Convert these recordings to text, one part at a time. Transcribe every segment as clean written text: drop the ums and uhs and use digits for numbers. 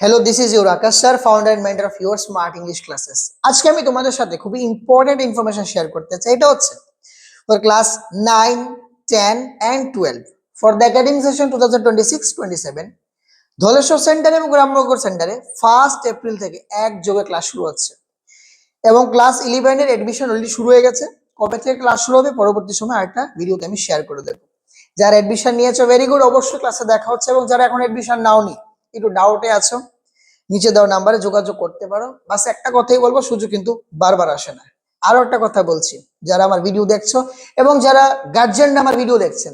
Hello, this is your Akash sir, founder and mentor of your smart English classes. আজকে আমি তোমাদের সাথে খুবই ইম্পর্টেন্ট ইনফরমেশন শেয়ার করতে চাই। এটা হচ্ছে for class 9, 10 and 12 for the academic session 2026-27 Dhaleshwar centre এবং রামনগর সেন্টারে 1 এপ্রিল থেকে একযোগে ক্লাস শুরু হচ্ছে এবং ক্লাস 11 এর এডমিশন অলরেডি শুরু হয়ে গেছে। কবে থেকে ক্লাস শুরু হবে পরবর্তী সময় আরেকটা ভিডিওতে আমি শেয়ার করে দেবো। যারা এডমিশন নিয়েছো ভেরি গুড, অবশ্যই ক্লাসে দেখা হচ্ছে, এবং যারা এখন এডমিশন নাওনি একটু ডাউটে আছো নিচে দেওয়া নাম্বারে যোগাযোগ করতে পারো। বাস একটা কথাই বলবো, সুযোগ কিন্তু বারবার আসে না। আরো একটা কথা বলছি, যারা আমার ভিডিও দেখছো এবং যারা গার্জিয়ান আমার ভিডিও দেখছেন,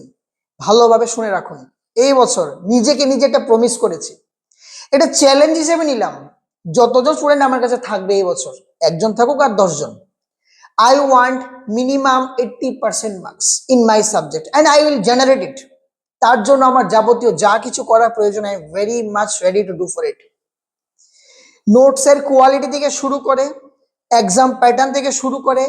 ভালোভাবে শুনে রাখুন। এই বছর নিজেকে নিজে একটা প্রমিস করেছি, এটা চ্যালেঞ্জ হিসেবে নিলাম। যতজন স্টুডেন্ট আমার কাছে থাকবে এই বছর, একজন থাকুক আর 10 জন, I want minimum 80% marks in my subject and I will generate it. তার জন্য আমার যাবতীয় যা কিছু করার প্রয়োজন, I am very much ready to do for it. নোটসের কোয়ালিটি থেকে শুরু করে, এক্সাম প্যাটার্ন থেকে শুরু করে,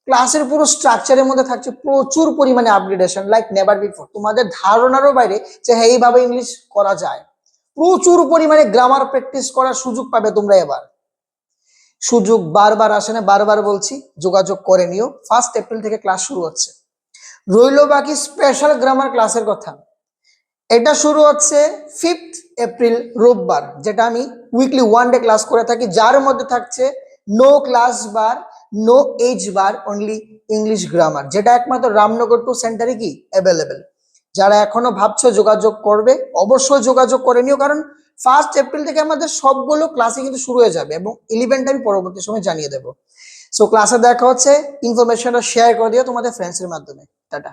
ক্লাসের পুরো স্ট্রাকচারের মধ্যে থাকছে প্রচুর পরিমাণে আপগ্রেডেশন লাইক নেভার বিফোর। তোমাদের ধারণারও বাইরে যে হ্যাঁ এইভাবে ইংলিশ করা যায়। প্রচুর পরিমাণে গ্রামার প্র্যাকটিস করার সুযোগ পাবে তোমরা এবার। সুযোগ বারবার আসে না, বারবার বলছি, যোগাযোগ করে নিও। 1 এপ্রিল থেকে ক্লাস শুরু হচ্ছে। রইল বাকি স্পেশাল গ্রামার ক্লাসের কথা। এটা শুরু হচ্ছে 5 এপ্রিল রোববার, যেটা আমি উইকলি 1 ডে ক্লাস করে থাকি, যার মধ্যে থাকছে নো ক্লাস বার, নো এজ বার, অনলি ইংলিশ গ্রামার, যেটা একমাত্র রামনগর টু সেন্টারে কি অ্যাভেলেবেল। যারা এখনো ভাবছো যোগাযোগ করবে, অবশ্যই যোগাযোগ করে নিও, কারণ 1 এপ্রিল থেকে আমাদের সবগুলো ক্লাসই কিন্তু শুরু হয়ে যাবে এবং 11টা আমি পরবর্তী সময় জানিয়ে দেবো। সো ক্লাসে দেখা হচ্ছে, ইনফরমেশনটা শেয়ার করে দিও তোমাদের ফ্রেন্ডসের মাধ্যমে। টাটা।